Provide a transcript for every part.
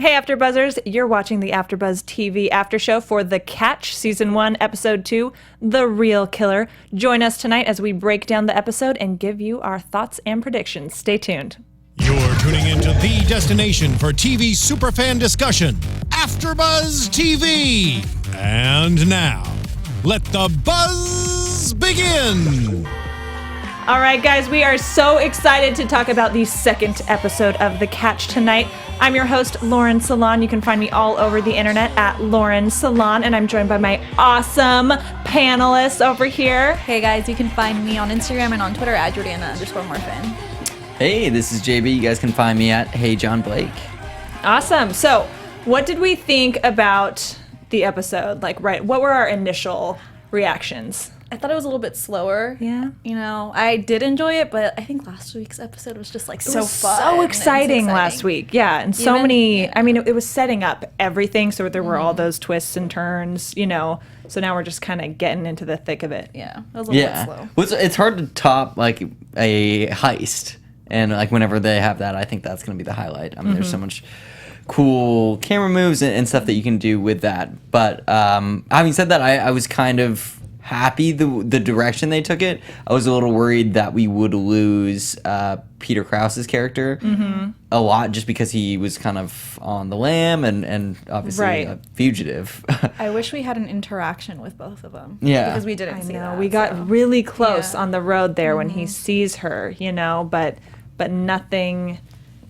Hey, AfterBuzzers, you're watching the AfterBuzz TV After Show for The Catch, Season 1, Episode 2, The Real Killer. Join us tonight as we break down the episode and give you our thoughts and predictions. Stay tuned. You're tuning into the destination for TV superfan discussion, AfterBuzz TV. And now, let the buzz begin. All right, guys, we are so excited to talk about the second episode of The Catch tonight. I'm your host, Lauren Salaun. You can find me all over the internet at Lauren Salaun, and I'm joined by my awesome panelists over here. Hey, guys, you can find me on Instagram and on Twitter at Jordana_Morfin. Hey, this is JB. You guys can find me at Hey John Blake. Awesome. So, what did we think about the episode? What were our initial reactions? I thought it was a little bit slower. Yeah. You know, I did enjoy it, but I think last week's episode was just so fun. So exciting last week. Yeah. And so many, I mean, it was setting up everything. So there were all those twists and turns, you know. So now we're just kind of getting into the thick of it. Yeah. It was a little bit slow. Well, it's hard to top like a heist. And like whenever they have that, I think that's going to be the highlight. I mean, there's so much cool camera moves and stuff that you can do with that. But having said that, I was kind of happy the direction they took it. I was a little worried that we would lose Peter Krause's character a lot just because he was kind of on the lam and obviously a fugitive. I wish we had an interaction with both of them. Yeah. Because we didn't see that. We got really close on the road there when he sees her, you know, but nothing,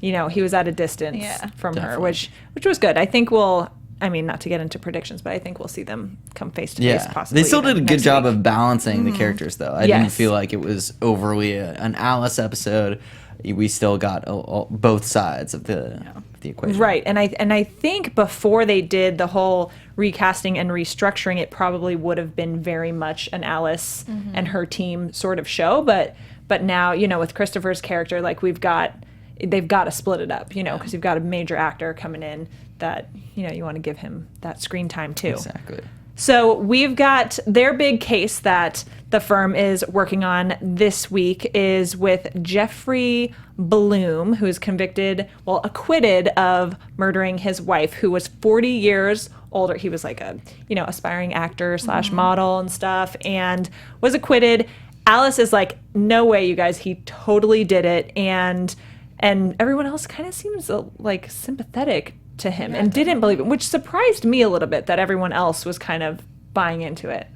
you know, he was at a distance from her, which was good. I think not to get into predictions, but I think we'll see them come face to face possibly. They still did a good job week. of balancing the characters, though. I didn't feel like it was overly an Alice episode. We still got both sides of the equation. Right, and I think before they did the whole recasting and restructuring, it probably would have been very much an Alice and her team sort of show, but now, you know, with Christopher's character, like they've got to split it up, you know, because you've got a major actor coming in that, you know, you want to give him that screen time too. Exactly. So we've got their big case that the firm is working on this week is with Jeffrey Bloom, who is acquitted of murdering his wife, who was 40 years older. He was like a, you know, aspiring actor / model and stuff, and was acquitted. Alice is like, no way, you guys, he totally did it. And everyone else kind of seems like sympathetic to him and didn't believe it, which surprised me a little bit that everyone else was kind of buying into it.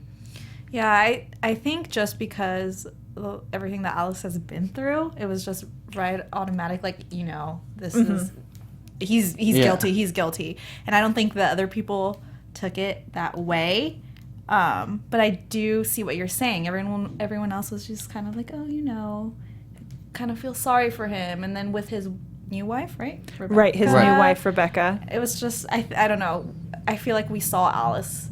Yeah, I think just because everything that Alice has been through, it was just automatic, like, you know, this is, he's guilty. And I don't think that other people took it that way. But I do see what you're saying. Everyone else was just kind of like, oh, you know, kind of feel sorry for him. And then with his new wife, right? Rebecca. Right, his new wife, Rebecca. It was just, I don't know. I feel like we saw Alice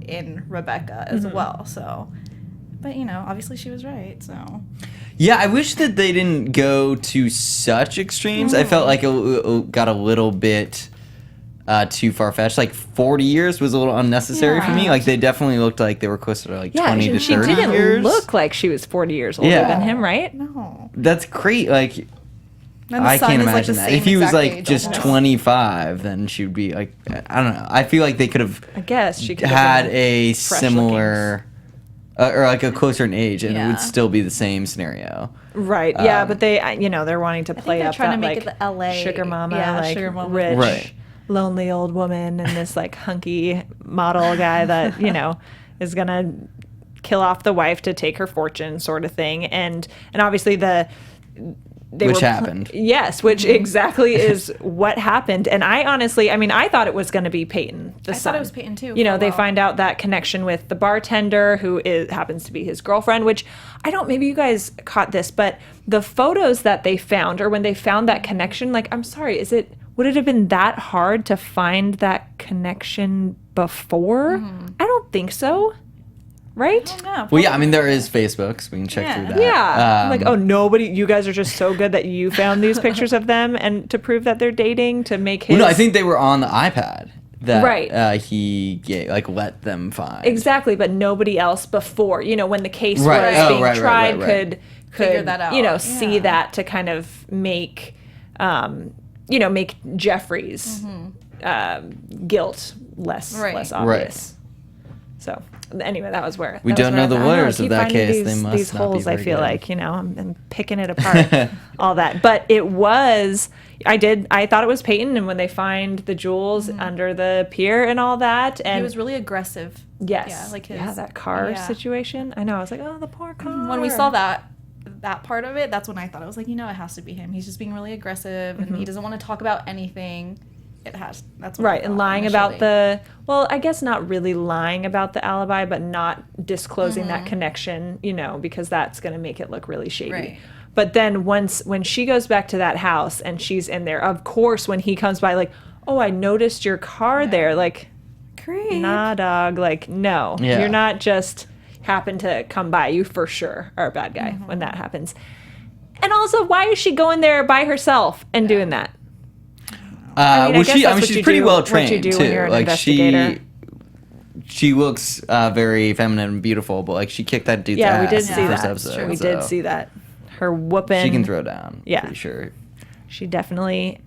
in Rebecca as well. So, but, you know, obviously she was right, so. Yeah, I wish that they didn't go to such extremes. I felt like it got a little bit too far-fetched. Like 40 years was a little unnecessary for me. Like they definitely looked like they were closer to like 20 to 30 years. She didn't look like she was 40 years older than him, right? No. That's great. Like I can't imagine that. If he was like just 25, then she would be like, I don't know. I feel like they could have. I guess she could had have a similar, or like a closer in age, and it would still be the same scenario. Right. Yeah, but they, you know, they're wanting to play up trying that to make like it the LA sugar mama, like sugar mama. rich, lonely old woman, and this like hunky model guy that, you know, is gonna kill off the wife to take her fortune, sort of thing, and obviously which happened. Yes, which exactly is what happened. And I honestly, I thought it was going to be Peyton, the son. I thought it was Peyton too. You know, they find out that connection with the bartender who happens to be his girlfriend, which maybe you guys caught this, but the photos that they found, or when they found that connection, like, I'm sorry, would it have been that hard to find that connection before? I don't think so. Right? Well, yeah, there is Facebook, so we can check through that. Yeah. you guys are just so good that you found these pictures of them and to prove that they're dating, to make his... Well, no, I think they were on the iPad that he let them find. Exactly, but nobody else before, you know, when the case was being tried could figure that out. See that to kind of make, make Jeffrey's guilt less obvious. So anyway, that was where we don't know the lawyers of that case. They must these not be holes. I very feel good. like I'm picking it apart, all that. But it was. I thought it was Peyton, and when they find the jewels under the pier and all that, and he was really aggressive. yes, Yeah, like that car situation. I know. I was like, oh, the poor car. When we saw that part of it, that's when I thought, I was like, it has to be him. He's just being really aggressive, and he doesn't want to talk about anything. That's what right, I and thought lying initially. about I guess not really lying about the alibi, but not disclosing that connection, because that's going to make it look really shady. Right. But then when she goes back to that house and she's in there, of course, when he comes by, like, oh, I noticed your car there, like, Creep. nah, dog, like, no, Yeah. you're not just happen to come by. You for sure are a bad guy when that happens. And also, why is she going there by herself and doing that? I guess that's what she's you pretty do- well what you trained do too. when you're an Like investigator. she looks very feminine and beautiful, but like she kicked that dude's Yeah, ass we did in see the first that. episode. We so did see that. Her whooping. She can throw down. Yeah. Pretty sure. She definitely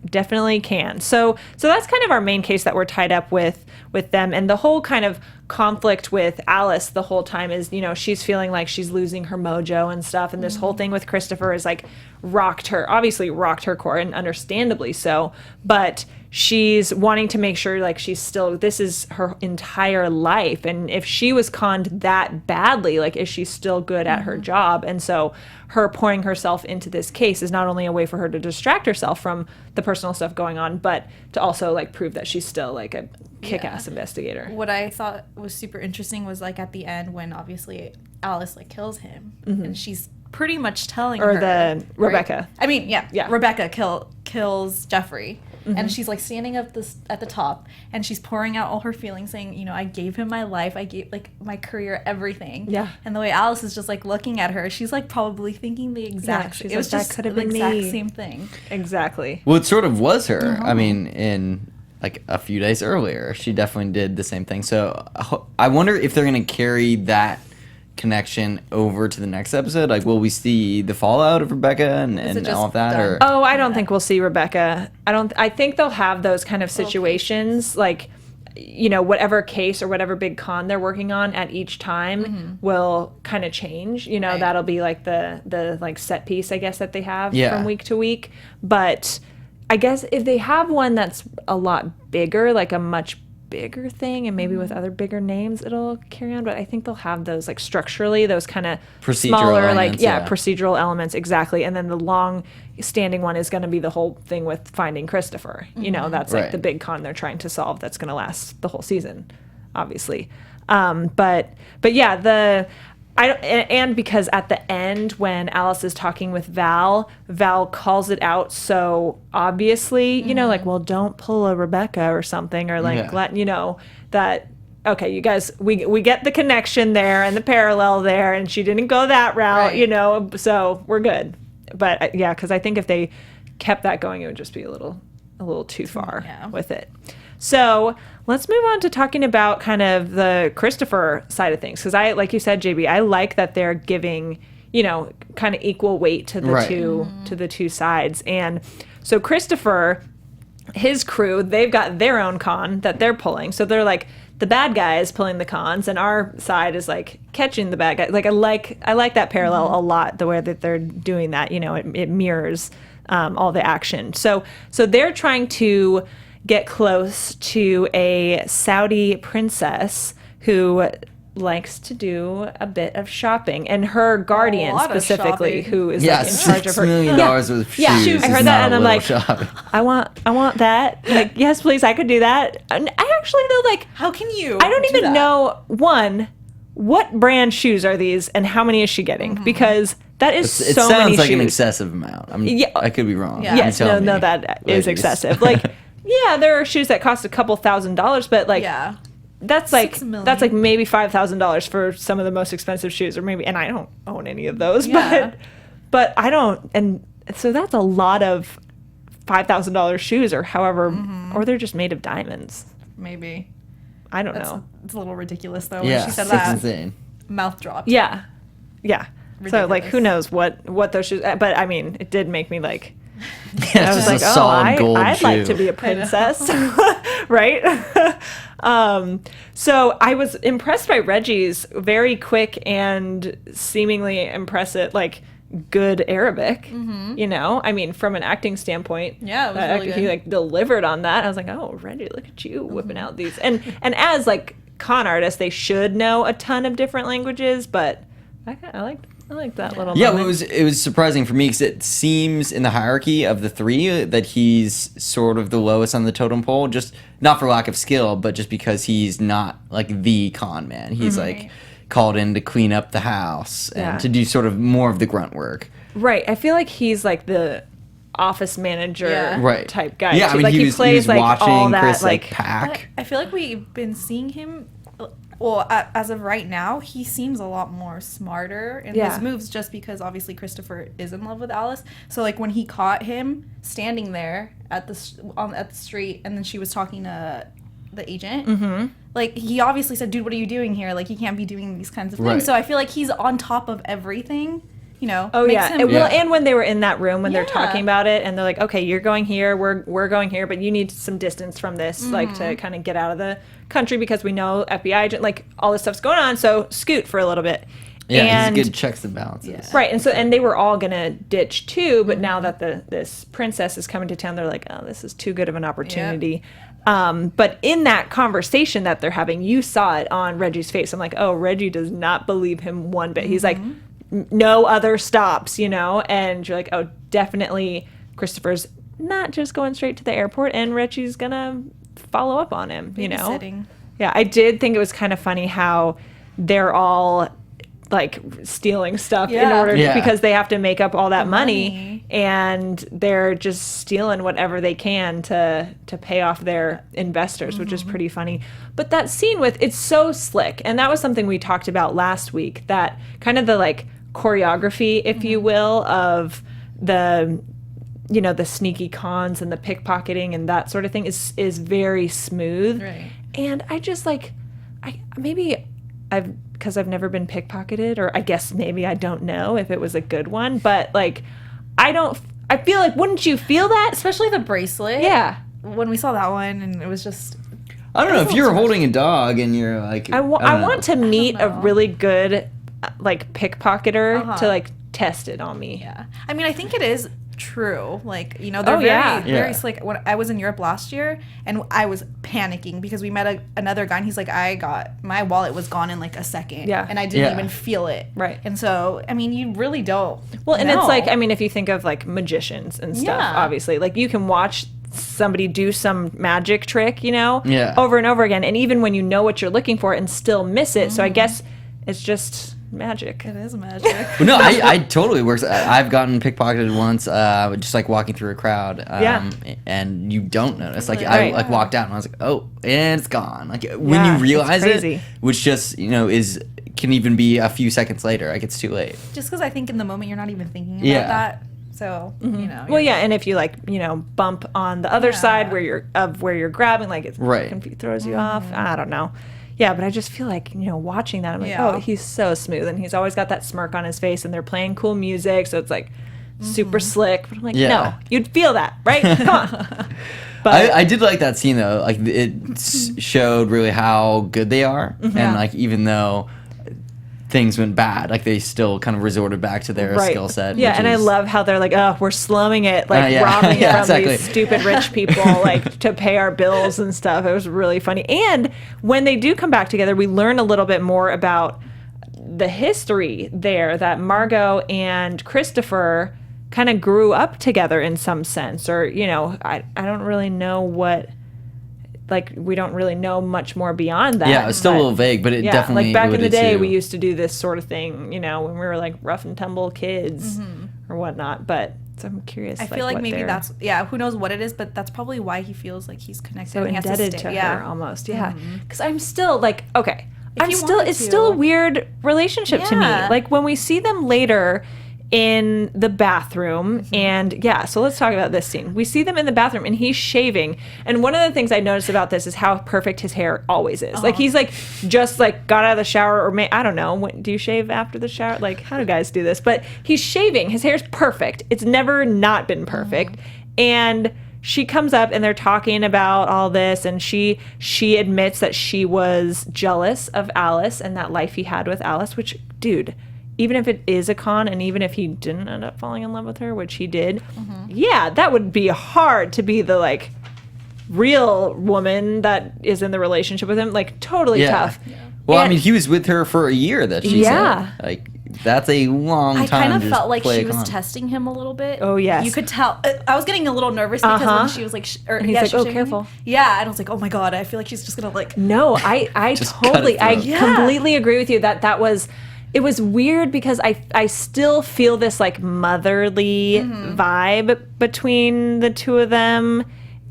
can. So that's kind of our main case that we're tied up with them, and the whole kind of conflict with Alice the whole time is, she's feeling like she's losing her mojo and stuff, and this whole thing with Christopher is like rocked her core, and understandably so, but she's wanting to make sure like this is her entire life, and if she was conned that badly, like, is she still good at her job? And so her pouring herself into this case is not only a way for her to distract herself from the personal stuff going on, but to also like prove that she's still like a kick-ass investigator. What I thought was super interesting was like at the end when obviously Alice like kills him, and she's pretty much telling Or her, the Rebecca. I mean, yeah. Rebecca Kills Jeffrey. And she's like standing up at the top, and she's pouring out all her feelings, saying, I gave him my life, I gave like my career, everything. Yeah. And the way Alice is just like looking at her, she's like probably thinking the exact. she's it was like, that just could have the been exact me. same thing. Exactly. Well, it sort of was her. I mean, in like a few days earlier, she definitely did the same thing. So I wonder if they're going to carry that connection over to the next episode. Like, will we see the fallout of Rebecca and just all of that? done? Or Oh, I don't think we'll see Rebecca. I think they'll have those kind of situations, like, whatever case or whatever big con they're working on at each time will kind of change. Right. That'll be like the like set piece, I guess, that they have Yeah. from week to week. But I guess if they have one that's a lot bigger, like a much bigger thing, and maybe with other bigger names it'll carry on, but I think they'll have those like structurally those kind of Procedural smaller elements, yeah. procedural elements, exactly. And then the long standing one is going to be the whole thing with finding Christopher. That's like Right. the big con they're trying to solve that's going to last the whole season, obviously. But yeah, and because at the end when Alice is talking with Val calls it out so obviously, like, well, don't pull a Rebecca or something, or like, Yeah. that, okay, you guys, we get the connection there and the parallel there, and she didn't go that route, Right. So we're good. But yeah, because I think if they kept that going, it would just be a little too far with it. So let's move on to talking about kind of the Christopher side of things. Because like you said, JB, I like that they're giving, kind of equal weight to the Right. to the two sides. And so Christopher, his crew, they've got their own con that they're pulling. So they're like the bad guy is pulling the cons, and our side is like catching the bad guy. Like I like that parallel a lot. The way that they're doing that, it mirrors all the action. So they're trying to get close to a Saudi princess who likes to do a bit of shopping, and her guardian lot of specifically, shopping. who is yeah, like in charge of $6 her. million worth of shoes. Yeah, I heard is that, not and a I'm little like, shopping. I want that. Like, yes, please, I could do that. And I actually though, like, How can you? I don't do even that? know what brand shoes are these, and how many is she getting? Because that is It so many sounds like shoes. an excessive amount. I could be wrong. Yeah. Yes, You tell no, me. that is Ladies. excessive. Like, yeah, there are shoes that cost a couple $1,000s, but like, Yeah. that's like $6 million. that's like maybe $5,000 for some of the most expensive shoes, or maybe. And I don't own any of those, Yeah. but I don't, and so that's a lot of $5,000 shoes, or however, or they're just made of diamonds. Maybe. I don't know. It's a little ridiculous though when Yeah, she said it's that. insane. Mouth dropped. Yeah. So like, who Ridiculous. knows what those shoes? But I mean, it did make me like, Yeah, I was just like, a solid gold I'd shoe. like to be a princess, right? So I was impressed by Reggie's very quick and seemingly impressive, like good Arabic. You know, I mean, from an acting standpoint, Yeah, it was really he good. like delivered on that. I was like, oh, Reggie, look at you whipping out these, and as like con artists, they should know a ton of different languages, but I like that little Yeah, moment. it was surprising for me because it seems in the hierarchy of the three that he's sort of the lowest on the totem pole. Just not for lack of skill, but just because he's not like the con man. He's like called in to clean up the house and Yeah. to do sort of more of the grunt work. Right. I feel like he's like the office manager Yeah. Right. type guy. Yeah, too. I mean like he was like watching all that Chris like like pack. I feel like we've been seeing him. Well, as of right now, he seems a lot more smarter in Yeah. his moves, just because obviously Christopher is in love with Alice. So like when he caught him standing there at the street, and then she was talking to the agent, like he obviously said, "Dude, what are you doing here? Like you can't be doing these kinds of things." Right. So I feel like he's on top of everything. You know. Oh makes yeah. him- Well, and when they were in that room when they're Yeah. talking about it, and they're like, "Okay, you're going here. We're going here, but you need some distance from this, like to kind of get out of the country because we know FBI agent, like all this stuff's going on. So scoot for a little bit." Yeah, and, he's good checks and balances. Right, and they were all gonna ditch too, but now that this princess is coming to town, they're like, "Oh, this is too good of an opportunity." But in that conversation that they're having, you saw it on Reggie's face. I'm like, "Oh, Reggie does not believe him one bit." He's like, "No other stops," you know, and you're like, "Oh, definitely Christopher's not just going straight to the airport, and Reggie's gonna follow up on him," you know. Babysitting. Yeah, I did think it was kind of funny how they're all like stealing stuff in Yeah. order Yeah. because they have to make up all that money, money. and they're just stealing whatever they can to pay off their investors, which is pretty funny. But that scene with it's so slick, and that was something we talked about last week, that kind of the like choreography, if you will, of the the sneaky cons and the pickpocketing and that sort of thing is very smooth. Right. And I just like because I've never been pickpocketed, or I guess maybe I don't know if it was a good one, but like I feel like, wouldn't you feel that? Especially the bracelet. Yeah. When we saw that one, and it was just. I don't know if you're holding a dog and you're like I don't want know. to meet a know. really good like pickpocketer Uh-huh. to like test it on me. Yeah. I mean, I think it is true. Like, they're Oh, yeah. very Yeah. slick. When I was in Europe last year, and I was panicking because we met another guy, and he's like, my wallet was gone in like a second. Yeah. And I didn't Yeah. even feel it. Right. And so, I mean, you really don't. Well, and it's know. like, I mean, if you think of like magicians and stuff, Yeah. obviously, like you can watch somebody do some magic trick, Yeah. over and over again. And even when you know what you're looking for and still miss it. So I guess it's just magic. It is magic. Well, no, I totally works. I've gotten pickpocketed once, just like walking through a crowd. Yeah. And you don't notice. Like Right. I like walked out and I was like, oh, and it's gone. Like when Yeah, you it's realize crazy. it, which just can even be a few seconds later. Like it's too late. Just because I think in the moment you're not even thinking about Yeah. that. So, Well, you're- yeah, and if you like, bump on the other Yeah. side where you're grabbing, like it Right. throws you off. I don't know. Yeah, but I just feel like, watching that, I'm like, Yeah. oh, he's so smooth, and he's always got that smirk on his face, and they're playing cool music, so it's like super slick. But I'm like, Yeah. no, you'd feel that, right? Come on. But I did like that scene though. Like it showed really how good they are, and like even though things went bad, like they still kind of resorted back to their skill set. Yeah, which and I is- love how they're like, oh, we're slumming it, like yeah. robbing Yeah, from exactly. these stupid rich people, like to pay our bills and stuff. It was really funny. And when they do come back together, we learn a little bit more about the history there, that Margot and Christopher kind of grew up together in some sense, or I don't really know what. Like, we don't really know much more beyond that. Yeah, it's still a but- little vague, but it definitely like back in the alluded day, to- we used to do this sort of thing, when we were like rough and tumble kids or whatnot. But so I'm curious. I feel like what maybe they're that's, who knows what it is, but that's probably why he feels like he's connected. so and he has indebted stay. to Yeah. her almost. Yeah, because I'm still like, okay, If you wanted it's still a to. weird relationship to me. Yeah. Like when we see them later, in the bathroom. And yeah, so let's talk about this scene. We see them in the bathroom and he's shaving. And one of the things I noticed about this is how perfect his hair always is. Like he's like just like got out of the shower, or I don't know, do you shave after the shower? Like how do guys do this? But he's shaving. His hair's perfect. It's never not been perfect. And she comes up and they're talking about all this, and she admits that she was jealous of Alice and that life he had with Alice, which, dude, even if it is a con, and even if he didn't end up falling in love with her, which he did, yeah, that would be hard to be the, like, real woman that is in the relationship with him. Like, totally tough. Yeah. Well, I mean, he was with her for a year, that she said. Like, that's a long time. I kind of felt like she was testing him a little bit. Oh, yes. You could tell. I was getting a little nervous because when she was like, he's like, oh, careful. Yeah, and I was like, oh my God, I feel like she's just going to like. No, I totally, completely agree with you that was. It was weird because I still feel this like motherly vibe between the two of them,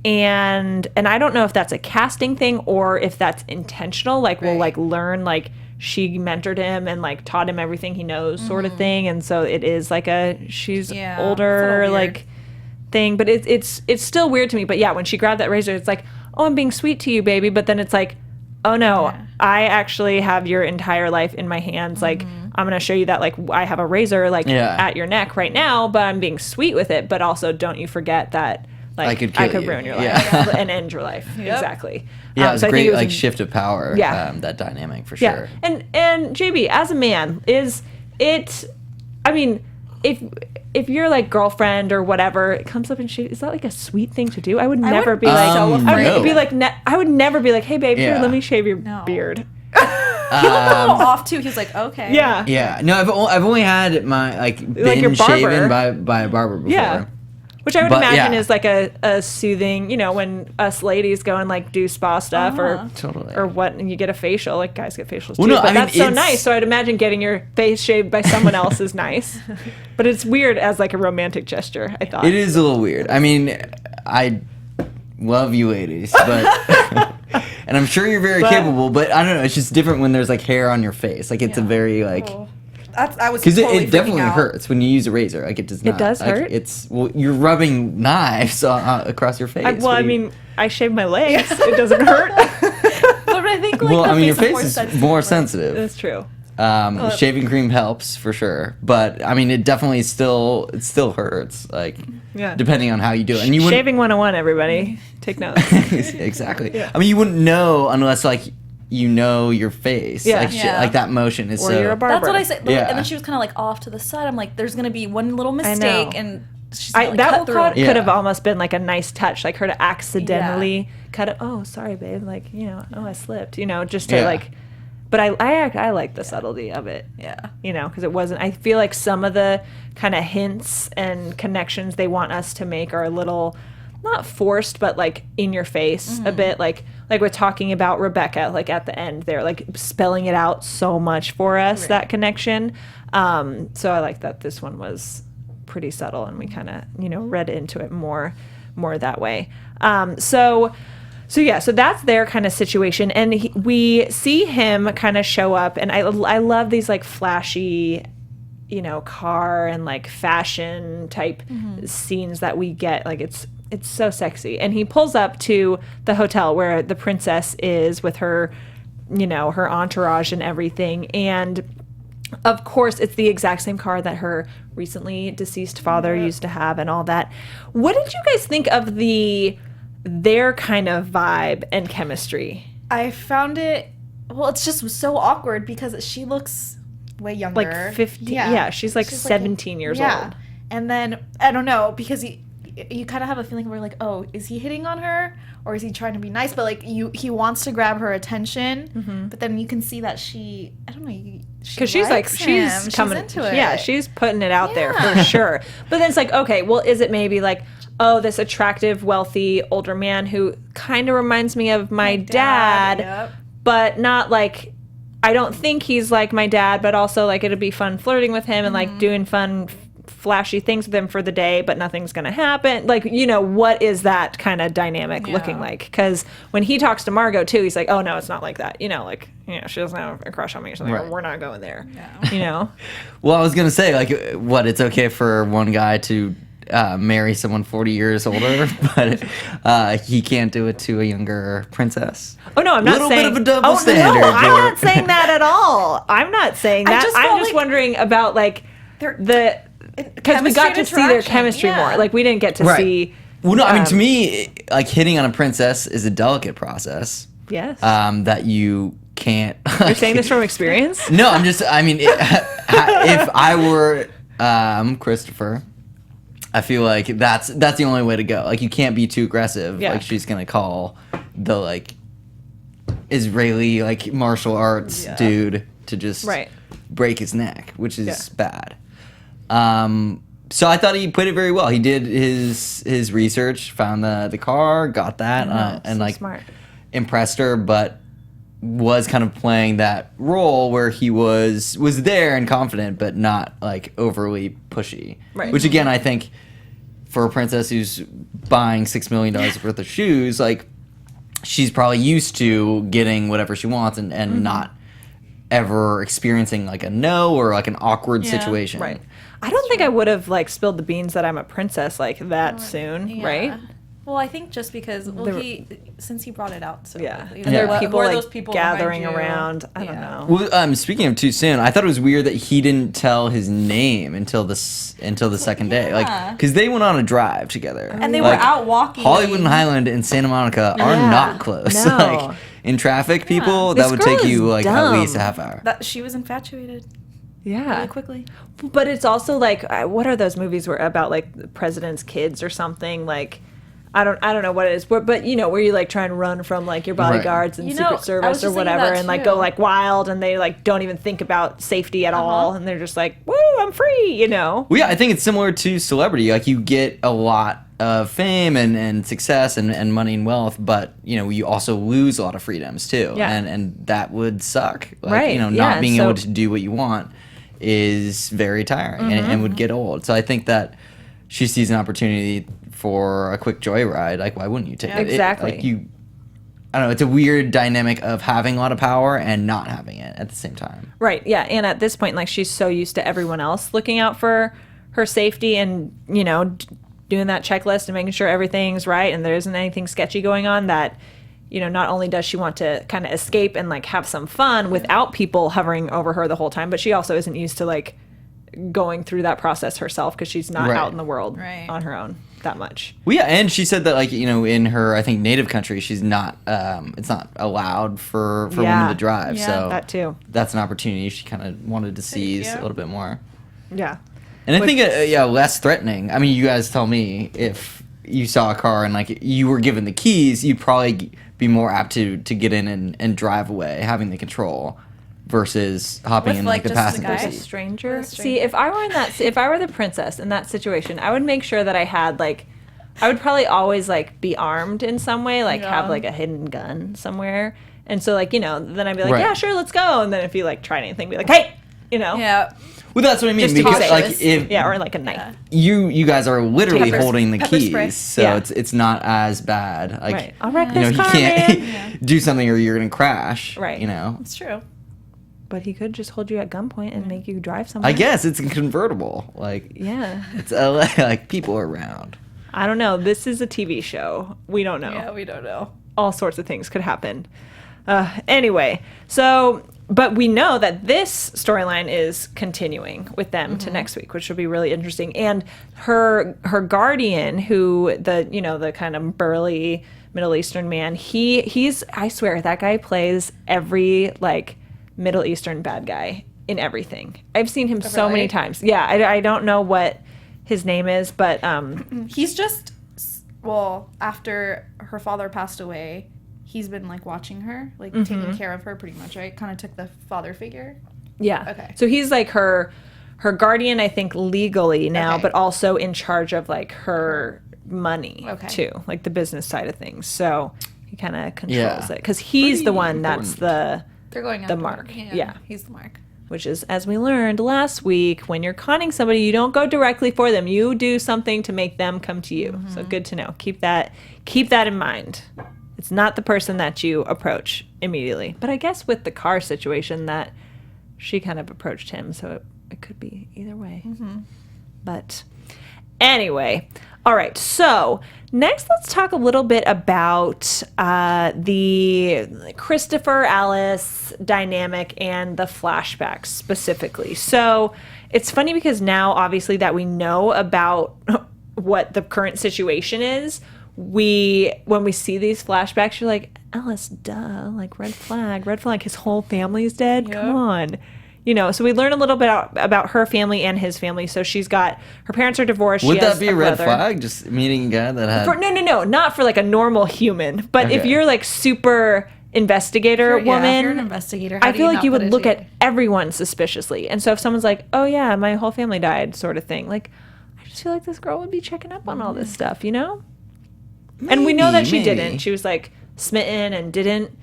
and I don't know if that's a casting thing or if that's intentional. Like we'll like learn like she mentored him and like taught him everything he knows sort of thing, and so it is like she's older like thing, but it's still weird to me. But yeah, when she grabbed that razor, it's like, oh, I'm being sweet to you, baby, but then it's like, oh no, I actually have your entire life in my hands. Like, I'm going to show you that, like, I have a razor, like, at your neck right now, but I'm being sweet with it. But also, don't you forget that, like, I could ruin your life and end your life. Exactly. Yeah, it was a great, like, shift of power, that dynamic, for sure. And JB, as a man, is it, I mean, if you're like girlfriend or whatever, it comes up and is that like a sweet thing to do? I would never be like, I would never be like, hey babe, here, let me shave your beard. He looked a little off too. He was like, okay. Yeah. Yeah. No, I've only had my been shaven by a barber before. Yeah. Which I would imagine is like a soothing, you know, when us ladies go and like do spa stuff or what, and you get a facial, like guys get facials too. But that's so nice. So I'd imagine getting your face shaved by someone else is nice. But it's weird as like a romantic gesture, I thought. It is a little weird. I mean, I love you ladies, but and I'm sure you're very capable, but I don't know, it's just different when there's like hair on your face. Like it's a very like I was because totally it definitely hurts when you use a razor. Like it does not. It does hurt. It's you're rubbing knives across your face. I mean, I shave my legs. It doesn't hurt. But I think like your face is more sensitive. That's true. Shaving cream helps for sure, but I mean, it definitely still hurts. Like depending on how you do it. And you shaving 101, everybody, take notes. Exactly. Yeah. I mean, you wouldn't know unless like you know your face. Like that motion is or you're a barber. That's what I said. Yeah. And then she was kind of like off to the side. I'm like, there's gonna be one little mistake, and she's gonna that could have almost been like a nice touch, like her to accidentally cut it. Oh, sorry, babe. Like I slipped. Just to like. But I like the subtlety of it. Yeah. Because it wasn't. I feel like some of the kind of hints and connections they want us to make are a little. Not forced, but like in your face a bit, like we're talking about Rebecca, like at the end, they're like spelling it out so much for us, that connection. So I like that this one was pretty subtle, and we kind of read into it more that way. So that's their kind of situation, and we see him kind of show up, and I love these like flashy. Car and like fashion type scenes that we get. Like it's so sexy. And he pulls up to the hotel where the princess is with her, her entourage and everything. And of course, it's the exact same car that her recently deceased father used to have and all that. What did you guys think of their kind of vibe and chemistry? I found it, it's just so awkward because she looks way younger. Like 15. Yeah, she's like 17 years old. And then, I don't know, because you kind of have a feeling where like, oh, is he hitting on her? Or is he trying to be nice? But like, he wants to grab her attention. But then you can see that I don't know, because she's like, she's coming into it. Yeah, she's putting it out there for sure. But then it's like, okay, well, is it maybe like, oh, this attractive, wealthy, older man who kind of reminds me of my dad, but not like, I don't think he's like my dad, but also like it'd be fun flirting with him and like doing fun flashy things with him for the day, but nothing's going to happen. Like, you know, what is that kind of dynamic looking like? Because when he talks to Margot too, he's like, oh no, it's not like that. You know, like, you know, she doesn't have a crush on me or something. Right. We're not going there. You know? Well, I was going to say, like, what, it's okay for one guy to marry someone 40 years older, but he can't do it to a younger princess. Oh no, I'm not Little saying. bit of a double standard. No, I'm not saying that at all. I'm not saying that. I'm just wondering about like because we got to see their chemistry more. Like we didn't get to see. Well, no, I mean, to me, like hitting on a princess is a delicate process. Yes. That you can't. You're saying this from experience? No, I'm just. I mean, if I were Christopher, I feel like that's the only way to go. Like you can't be too aggressive. Yeah. Like she's gonna call the like Israeli like martial arts dude to just break his neck, which is bad. So I thought he played it very well. He did his research, found the car, got that, and like smart. Impressed her, but was kind of playing that role where he was there and confident, but not like overly pushy. Right. Which again, I think for a princess who's buying $6 million worth of shoes, like she's probably used to getting whatever she wants and not ever experiencing like a no or like an awkward situation. Right. I don't think I would have like spilled the beans that I'm a princess like that soon, right? Well, I think just because since he brought it out so quickly. And there are people like those people gathering behind you? around. I don't know. Well, speaking of too soon, I thought it was weird that he didn't tell his name until the second day, like because they went on a drive together and they were out walking. Hollywood and Highland and Santa Monica are not close. No. Like in traffic, people that This would girl take is you like at dumb. least a half hour. She was infatuated. Yeah. Really quickly. But it's also like, what are those movies where about like the president's kids or something? Like, I don't know what it is, but you know, where you like try and run from like your bodyguards and Secret Service or whatever, and like go like wild, and they like don't even think about safety at all, and they're just like, woo, I'm free, you know? Well, yeah, I think it's similar to celebrity. Like you get a lot of fame and success and money and wealth, but you know, you also lose a lot of freedoms too, and that would suck. Like, you know, not being able to do what you want is very tiring and would get old. So I think that she sees an opportunity for a quick joyride. Like, why wouldn't you take it? Exactly. Like I don't know. It's a weird dynamic of having a lot of power and not having it at the same time. Right. Yeah. And at this point, like she's so used to everyone else looking out for her safety and, you know, doing that checklist and making sure everything's right and there isn't anything sketchy going on that, you know, not only does she want to kind of escape and like have some fun without people hovering over her the whole time, but she also isn't used to like going through that process herself because she's not out in the world on her own that much. Well, yeah, and she said that like, you know, in her I think native country, she's not it's not allowed for women to drive. So that too. That's an opportunity she kind of wanted to seize a little bit more. Yeah. And I think less threatening. I mean, you guys tell me if you saw a car and like you were given the keys, you'd probably be more apt to get in and drive away, having the control. Versus hopping in like the passenger seat. Stranger. See, if I were the princess in that situation, I would make sure that I had like, I would probably always like be armed in some way, like have like a hidden gun somewhere. And so like, you know, then I'd be like, yeah, sure, let's go. And then if you like tried anything, be like, hey, you know. Yeah. Well, that's what I mean. Just because like if or like a knife. You guys are literally holding the keys, spray. so it's not as bad. Like I'll wreck you know, this he car, can't do something or you're gonna crash. Right. You know. It's true. But he could just hold you at gunpoint and make you drive somewhere. I guess it's a convertible. Like it's LA. Like people are around. I don't know. This is a TV show. We don't know. Yeah, we don't know. All sorts of things could happen. Anyway, so but we know that this storyline is continuing with them to next week, which will be really interesting. And her guardian, who the kind of burly Middle Eastern man, he's I swear that guy plays every like Middle Eastern bad guy in everything. I've seen him so many times. Yeah, I don't know what his name is, but he's just after her father passed away, he's been like watching her, like taking care of her pretty much, right? Kind of took the father figure. Yeah. Okay. So he's like her guardian, I think, legally now, but also in charge of like her money too, like the business side of things. So he kind of controls it because he's the one that's the They're going the after mark. him. Yeah. He's the mark. which is, as we learned last week, when you're conning somebody, you don't go directly for them. You do something to make them come to you. So good to know. Keep that in mind. It's not the person that you approach immediately. But I guess with the car situation that she kind of approached him, so it could be either way. But anyway, all right. So next, let's talk a little bit about the Christopher Alice dynamic and the flashbacks specifically. So it's funny because now, obviously, that we know about what the current situation is, when we see these flashbacks, you're like, Alice, duh, like red flag. His whole family's dead. Yeah. Come on. You know, so we learn a little bit about her family and his family. So she's got, her parents are divorced. Would she has that be a red flag? Just meeting a guy that had... No, not for like a normal human. But if Okay. you're like super investigator woman, if you're an investigator, how I do feel you like not you put would it look at together? everyone suspiciously. And so if someone's like, oh yeah, my whole family died, sort of thing, like, I just feel like this girl would be checking up on all this stuff, you know? And we know that she Maybe. didn't. She was like smitten and didn't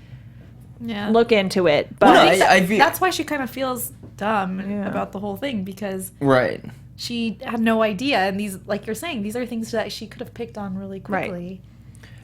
Yeah. look into it. But Well, no, I think I feel- that's why she kind of feels dumb Yeah. about the whole thing, because Right. she had no idea. And these, like you're saying, these are things that she could have picked on really quickly.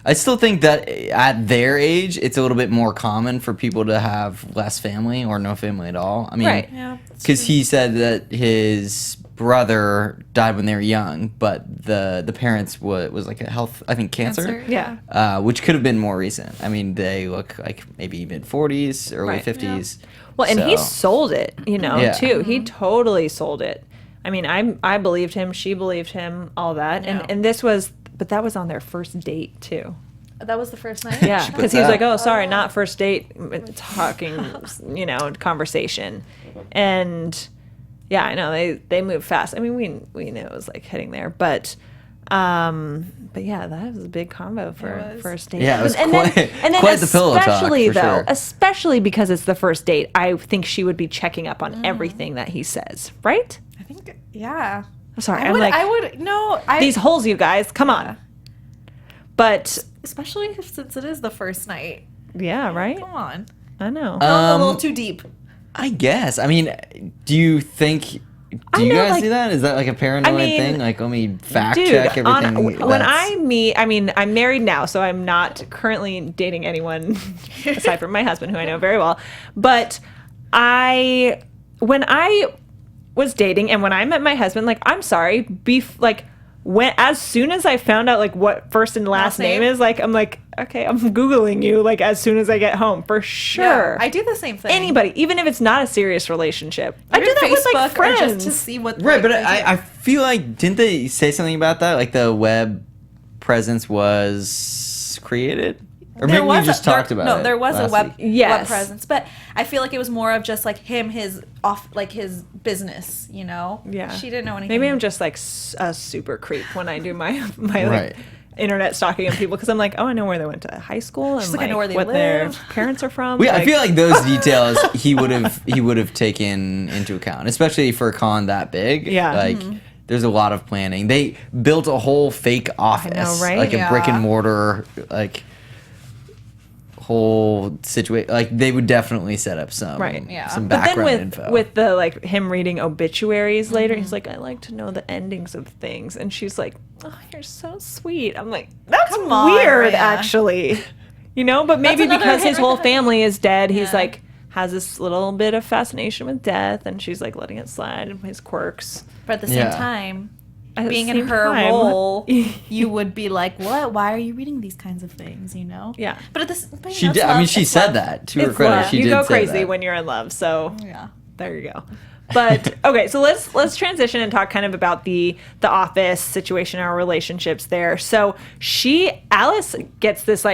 I still think that at their age, it's a little bit more common for people to have less family or no family at all. I mean, Right. Yeah. that's because true. he said that his brother died when they were young, but the parents was like a health, I think, cancer. Yeah. Which could have been more recent. I mean, they look like maybe mid-40s, early Right. 50s. Well, and he So- sold it, you know, Yeah. too. He totally sold it. I mean, I believed him. She believed him. All that. Yeah. And this was, but that was on their first date too. That was the first night. Yeah, put because he was that. like, "Oh, sorry, not first date, talking, you know, conversation," and yeah, I know they move fast. I mean, we knew it was like hitting there, but yeah, that was a big combo for It was. first date. Yeah, it was and quite- then quite the pillow talk, especially for though, sure. especially because it's the first date, I think she would be checking up on everything that he says, right? I think, yeah. I'm sorry, I I'm would, like I would, no, these holes, you guys, come on. But especially since it is the first night. yeah, right? Come on. I know. A little too deep. I guess. I mean, do you think... I Do you know, guys like- do that? Is that like a paranoid mean, thing? Like, let me fact Dude, check everything. when I meet, I mean, I'm married now, so I'm not currently dating anyone aside from my husband, who I know very well. But when I was dating and when I met my husband, like, I'm sorry, as soon as I found out like what first and last name is, like, I'm like, okay, I'm Googling you like as soon as I get home for sure. Yeah, I do the same thing. Anybody, even if it's not a serious relationship, I do Even that with like Facebook or friends. just to see what. Right, like, but they do. I feel like, didn't they say something about that? Like the web presence was created? Or maybe we just talked about it. No, there was a last web, week. Yes. web presence, but I feel like it was more of just like his business, you know? Yeah. She didn't know anything. Maybe I'm just like a super creep when I do my like Right. internet stalking of people because I'm like, oh, I know where they went to high school and like, I know where they what their live. parents are from. Well, I feel like those details he would have taken into account, especially for a con that big. Yeah. Like there's a lot of planning. They built a whole fake office, right? like a Yeah. brick and mortar, like whole situation. Like they would definitely set up some Right. Yeah. some But background then info. with the like him reading obituaries later, he's like, I like to know the endings of things, and she's like, oh, you're so sweet. I'm like, that's Come on, weird, Rhea. actually. You know, but maybe another because his hit whole right family is dead, he's Yeah. like has this little bit of fascination with death, and she's like letting it slide in his quirks. but at the same Yeah. time, At the being in same her time- role, you would be like, what? Why are you reading these kinds of things? You know? Yeah. But at this, but, you she know, did. it's I mean, love, she it's said love. that to her It's credit. love. She You did go say crazy that. when you're in love, so Yeah. there you go. But okay, so let's transition and talk kind of about the office situation, our relationships there. So Alice gets this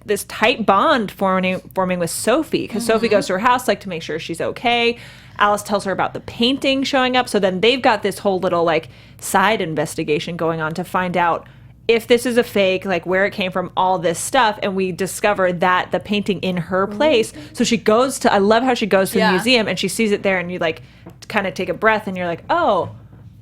this tight bond forming with Sophie because Sophie goes to her house like to make sure she's okay. Alice tells her about the painting showing up. So then they've got this whole little like side investigation going on to find out if this is a fake, like where it came from, all this stuff. And we discover that the painting in her place. So she goes to, I love how she goes to the Yeah. museum and she sees it there and you like kind of take a breath and you're like, oh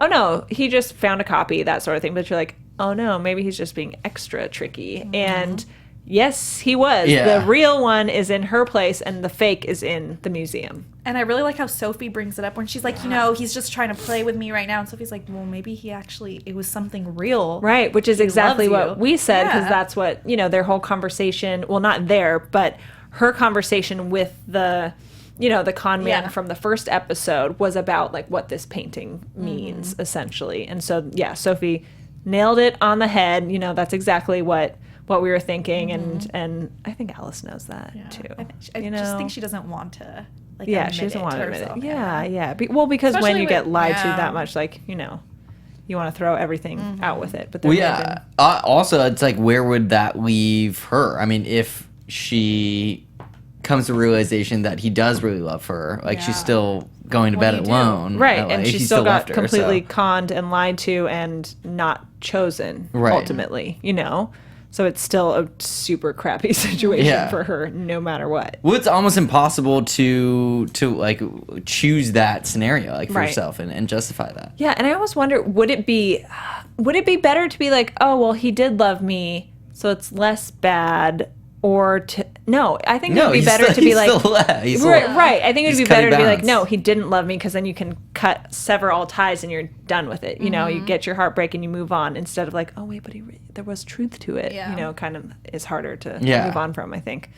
no, he just found a copy, that sort of thing. But you're like, oh no, maybe he's just being extra tricky. And yes, he was. Yeah. The real one is in her place and the fake is in the museum. And I really like how Sophie brings it up when she's like, he's just trying to play with me right now. And Sophie's like, well, maybe it was something real. Right, which is exactly what we said, because Yeah. that's what, their whole conversation, well, not there, but her conversation with the con man from the first episode was about, like, what this painting means, essentially. And so, yeah, Sophie nailed it on the head. That's exactly what we were thinking, and I think Alice knows that, too. I just think she doesn't want to. Like, She doesn't want to admit it. Yeah. Because Especially when you get lied to yeah. that much, like, you want to throw everything out with it. But Well, yeah. Also, it's like, where would that leave her? I mean, if she comes to realization that he does really love her, like, she's still going to bed do you do? alone. Right, Like, and she he still got left her, completely so- conned and lied to and not chosen, Right. ultimately, So it's still a super crappy situation Yeah. for her, no matter what. Well, it's almost impossible to like choose that scenario, like, for Right. yourself and justify that. Yeah, and I always wonder, would it be better to be like, oh, well, he did love me, so it's less bad, or to no? I think it would be better to be like, right. I think it would be better to be like, no, he didn't love me, because then you can sever all ties and you're done with it. You get your heartbreak and you move on, instead of like, oh wait, but there was truth to it. Yeah. Kind of is harder to Yeah. move on from, I think.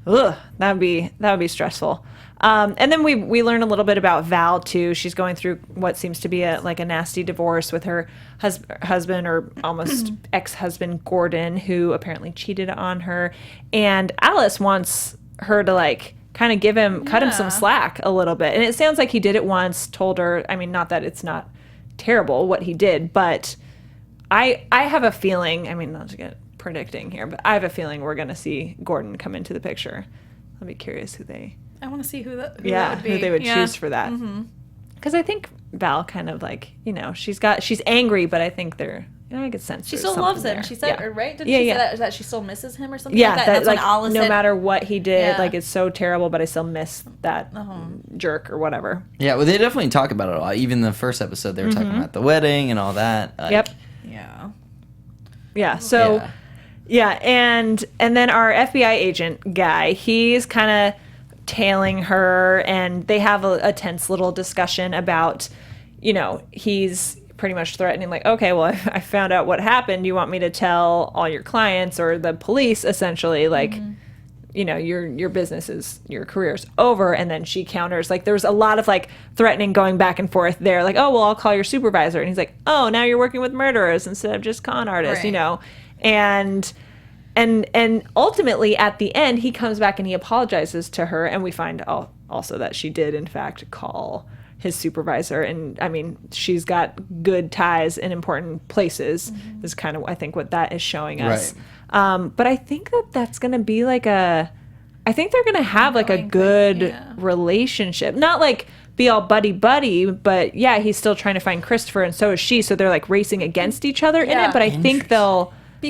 Ugh, that would be stressful. And then we learn a little bit about Val too. She's going through what seems to be a nasty divorce with her husband, or almost ex-husband, Gordon, who apparently cheated on her. And Alice wants her to, like, kind of cut him some slack a little bit. And it sounds like he did it once, told her, I mean, not that it's not terrible what he did, but I have a feeling, I mean, not to get predicting here, but I have a feeling we're going to see Gordon come into the picture. I'll be curious I want to see who that would be. Who they would choose for that. Because I think Val kind of, like, she's angry, but I think I get sense She there's still something loves him. there. She said, right? Did Yeah, she yeah. say that she still misses him or something Yeah, like that? That's like, when Alice no said, matter what he did, Yeah. like, it's so terrible, but I still miss that jerk or whatever. Yeah, well, they definitely talk about it a lot. Even the first episode, they were talking about the wedding and all that. Like, Yep. Yeah. Yeah. So, and then our FBI agent guy, he's kind of tailing her, and they have a tense little discussion about, he's pretty much threatening, like, okay, well, I found out what happened. You want me to tell all your clients or the police, essentially, like, your business is, your career's over. And then she counters, like, there's a lot of, like, threatening going back and forth there, like, oh, well, I'll call your supervisor. And he's like, oh, now you're working with murderers instead of just con artists, Right. And ultimately, at the end, he comes back and he apologizes to her, and we find also that she did, in fact, call his supervisor. And, I mean, she's got good ties in important places, is kind of, I think, what that is showing us. Right. But I think that's going to be like I think they're going to have, like, a good relationship. Not, like, be all buddy-buddy, but, yeah, he's still trying to find Christopher, and so is she, so they're, like, racing against each other in it, but I think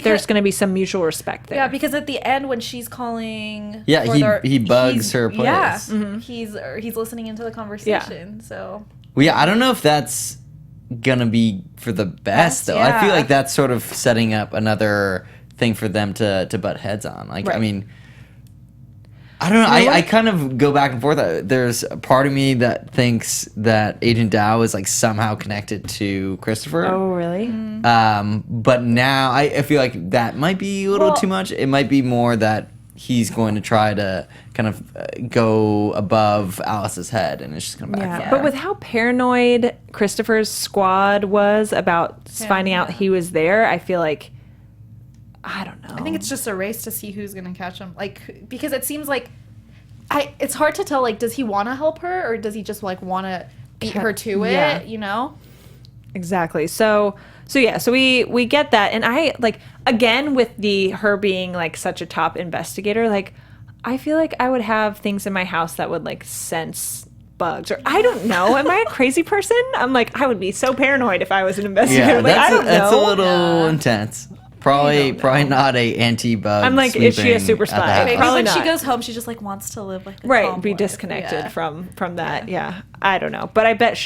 there's going to be some mutual respect there. Yeah, because at the end when she's calling, he bugs her place. Yeah, he's listening into the conversation. So Well, yeah, I don't know if that's gonna be for the best though. I feel like that's sort of setting up another thing for them to butt heads on. Like, I mean, I don't know. I kind of go back and forth. There's a part of me that thinks that Agent Dow is, like, somehow connected to Christopher. Oh, really? But now I feel like that might be a little too much. It might be more that he's going to try to kind of go above Alice's head, and it's just going to backfire. But with how paranoid Christopher's squad was about finding out he was there, I feel like, I don't know. I think it's just a race to see who's gonna catch him. Like, because it seems like it's hard to tell. Like, does he want to help her, or does he just, like, want to beat her to it? Yeah. You know? Exactly. So we get that, and I, like, again, with her being, like, such a top investigator, like, I feel like I would have things in my house that would, like, sense bugs, or I don't know. Am I a crazy person? I'm like, I would be so paranoid if I was an investigator. Yeah, like, I don't know. That's a little intense. Probably not a anti-bug. I'm like, is she a super sweeping at spy? that Maybe point. Probably when she not. goes home, she just, like, wants to live, like, a Right, calm be life. disconnected from that. Yeah, I don't know, but I bet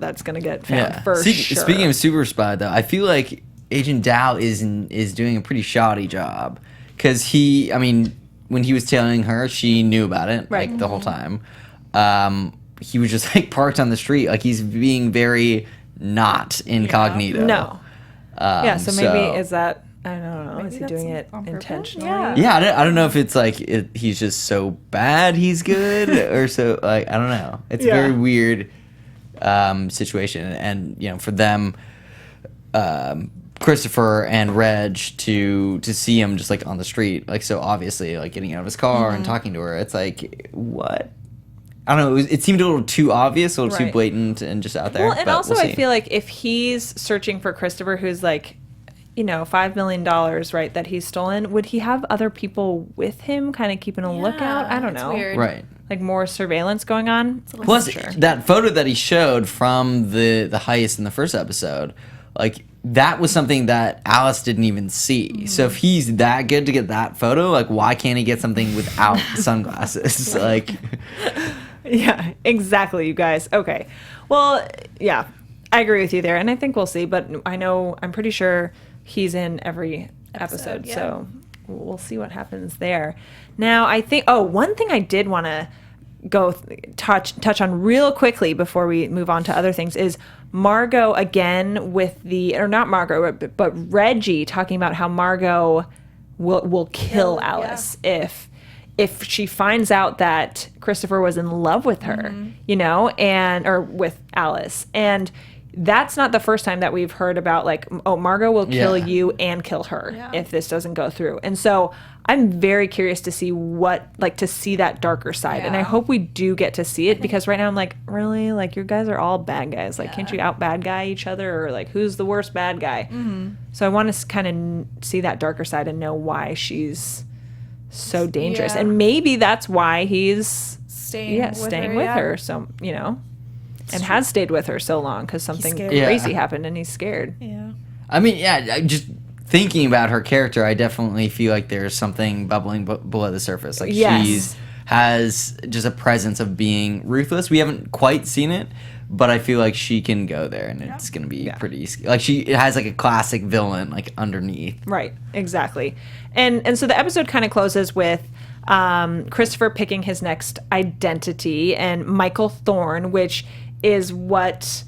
that's gonna get found for sure. Speaking of super spy, though, I feel like Agent Dow is doing a pretty shoddy job, because when he was telling her, she knew about it, like, the whole time. he was just like parked on the street. Like he's being very not incognito. No. Yeah, so maybe is that, I don't know, is he doing it intentionally? Yeah, I don't know if it's like he's just so bad he's good or so, like, I don't know. It's a very weird situation. And, you know, for them, Christopher and Reg to see him just like on the street, like so obviously, like getting out of his car and talking to her, it's like, what? I don't know. It seemed a little too obvious, a little too blatant, and just out there. Well, and also I feel like if he's searching for Christopher, who's like, you know, $5 million, right, that he's stolen, would he have other people with him, kind of keeping a lookout? I don't know. Weird. Right. Like more surveillance going on. Plus, that photo that he showed from the heist in the first episode, like that was something that Alice didn't even see. So if he's that good to get that photo, like why can't he get something without sunglasses? Like. Yeah, exactly, you guys. Okay. Well, yeah, I agree with you there, and I think we'll see, but I'm pretty sure he's in every episode, so we'll see what happens there. Now, I think, one thing I did want to go touch on real quickly before we move on to other things is Margot again with not Margot, but Reggie talking about how Margot will kill Alice if she finds out that Christopher was in love with her, you know, or with Alice. And that's not the first time that we've heard about like, Margot will kill you and kill her if this doesn't go through. And so I'm very curious to see to see that darker side. And I hope we do get to see it because right now I'm like, really? Like you guys are all bad guys. Like, can't you out bad guy each other? Or like, who's the worst bad guy? So I want to kind of see that darker side and know why she's so dangerous, and maybe that's why he's staying with her. So you know, and has stayed with her so long because something crazy happened, and he's scared. Yeah, I mean, just thinking about her character, I definitely feel like there's something bubbling below the surface. Like she's has just a presence of being ruthless. We haven't quite seen it, but I feel like she can go there, and it's gonna be pretty. Like she has like a classic villain like underneath. Right. Exactly. And so the episode kind of closes with Christopher picking his next identity and Michael Thorne, which is what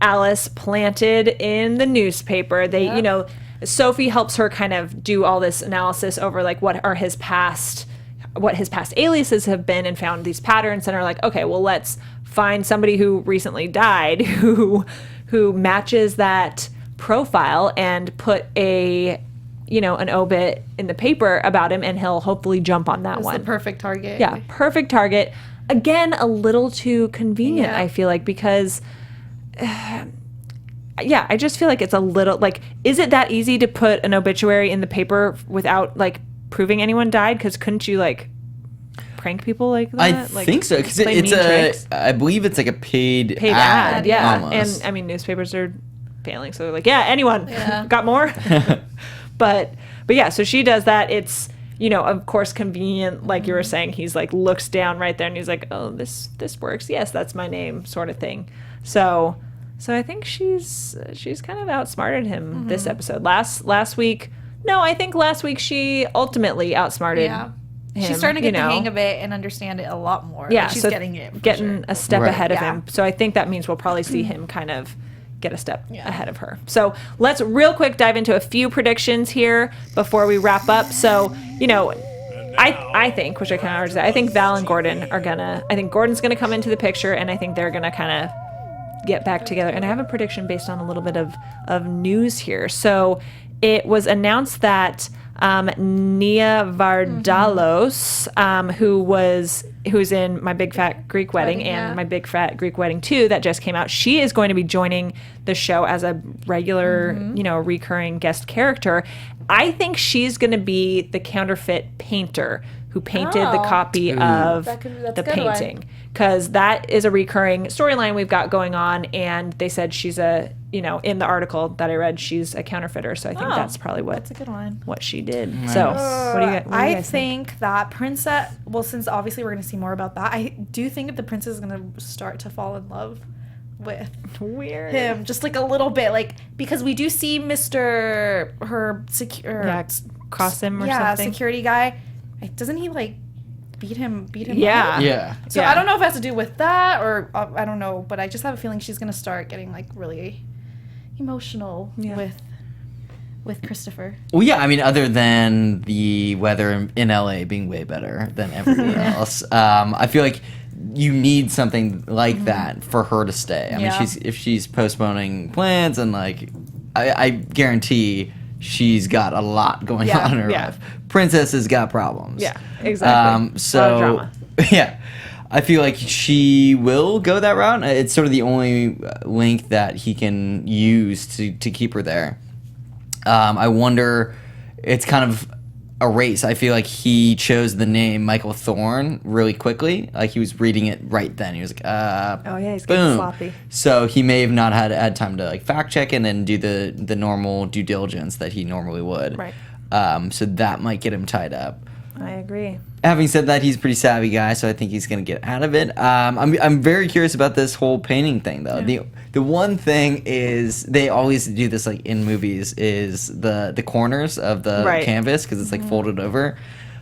Alice planted in the newspaper. They, you know, Sophie helps her kind of do all this analysis over like what his past aliases have been and found these patterns and are like, okay, well, let's find somebody who recently died who matches that profile and put an obit in the paper about him, and he'll hopefully jump on that one. The perfect target. Yeah, perfect target. Again, a little too convenient, I feel like, because I just feel like it's a little like, is it that easy to put an obituary in the paper without like proving anyone died? Because couldn't you like prank people like that? I think so, because I believe it's like a paid ad. Yeah, almost. and I mean newspapers are failing, so they're like, anyone got more. But yeah, so she does that. It's, you know, of course convenient, like you were saying. He's like looks down right there and he's like, oh, this works. Yes, that's my name, sort of thing. So I think she's kind of outsmarted him this episode. Last week, I think last week she ultimately outsmarted him. She's starting to get the hang of it and understand it a lot more. Yeah, like she's so getting a step ahead of him. So I think that means we'll probably see him kind of get a step ahead of her. So let's real quick dive into a few predictions here before we wrap up. So, you know, I think, which I kind of already said, I think Val and Gordon I think Gordon's going to come into the picture, and I think they're going to kind of get back together. And I have a prediction based on a little bit of news here. So it was announced that Nia Vardalos, who's in My Big Fat Greek Wedding and My Big Fat Greek Wedding 2 that just came out, she is going to be joining the show as a regular, recurring guest character. I think she's going to be the counterfeit painter who painted the copy of the painting, because that is a recurring storyline we've got going on, and they said she's in the article that I read, she's a counterfeiter, so I think that's probably that's a good one. What she did. Nice. So what do you guys think that princess, well, since obviously we're going to see more about that, I do think that the princess is going to start to fall in love with him just like a little bit, like, because we do see cross him or something, security guy. Doesn't he like beat him Yeah. up. Yeah. So Yeah. I don't know if it has to do with that or I don't know, but I just have a feeling she's gonna start getting like really emotional with Christopher. Well, yeah, I mean, other than the weather in LA being way better than everywhere else, I feel like you need something like that for her to stay. I mean, Yeah. if she's postponing plans and like, I guarantee she's got a lot going Yeah, on in her yeah. life. Princess has got problems. Yeah, exactly. So, A lot of drama. yeah, I feel like she will go that route. It's sort of the only link that he can use to keep her there. I wonder, it's kind of a race. I feel like he chose the name Michael Thorne really quickly. Like he was reading it right then. He was like, Oh, yeah, he's getting boom. sloppy. So he may have not had time to like fact check it and do the normal due diligence that he normally would. Right. So that might get him tied up. I agree. Having said that, he's a pretty savvy guy, so I think he's gonna get out of it. I'm very curious about this whole painting thing, though. The one thing is they always do this like in movies is the corners of the Right. canvas because it's like folded over.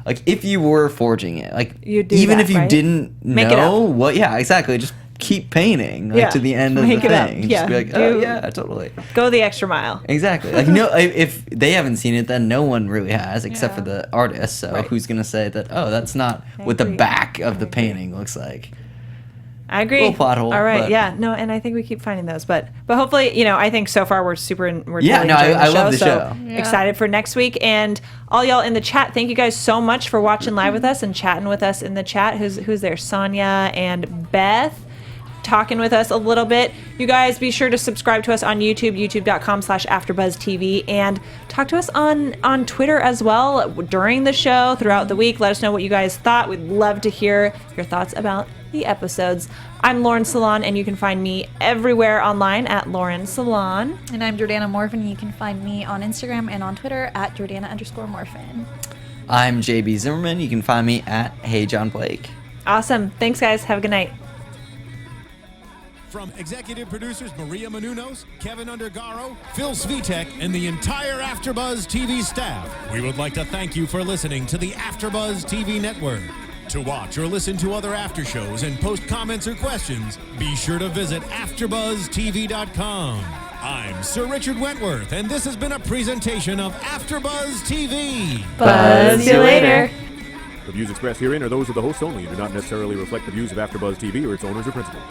Like if you were forging it, like You'd do even that, if you right? didn't Make it know up. what, yeah, exactly, just keep painting like Yeah. to the end of Make the it up. thing. Yeah. Just be like, oh Do- yeah, totally. Go the extra mile. Exactly. Like no, if they haven't seen it, then no one really has, except for Yeah. the artist. So Right. who's gonna say that? Oh, that's not what the agree. back of the painting looks like. I agree. Little plot hole, All right, but- yeah, no, and I think we keep finding those, but hopefully, I think so far we're we're Yeah, totally no, enjoying I love the so show. Yeah. excited for next week, and all y'all in the chat, thank you guys so much for watching live with us and chatting with us in the chat. Who's there? Sonya and Beth talking with us a little bit. You guys be sure to subscribe to us on YouTube, youtube.com/AfterBuzzTV, and talk to us on Twitter as well during the show, throughout the week. Let us know what you guys thought. We'd love to hear your thoughts about the episodes. I'm Lauren Salaun, and you can find me everywhere online at Lauren Salaun. And I'm Jordana Morfin. You can find me on Instagram and on Twitter at Jordana_Morfin. I'm JB Zimmerman. You can find me at Hey John Blake. Awesome. Thanks, guys. Have a good night. From executive producers Maria Menounos, Kevin Undergaro, Phil Svitek, and the entire AfterBuzz TV staff, we would like to thank you for listening to the AfterBuzz TV network. To watch or listen to other after shows and post comments or questions, be sure to visit AfterBuzzTV.com. I'm Sir Richard Wentworth, and this has been a presentation of AfterBuzz TV. Buzz you later. The views expressed herein are those of the hosts only and do not necessarily reflect the views of AfterBuzz TV or its owners or principals.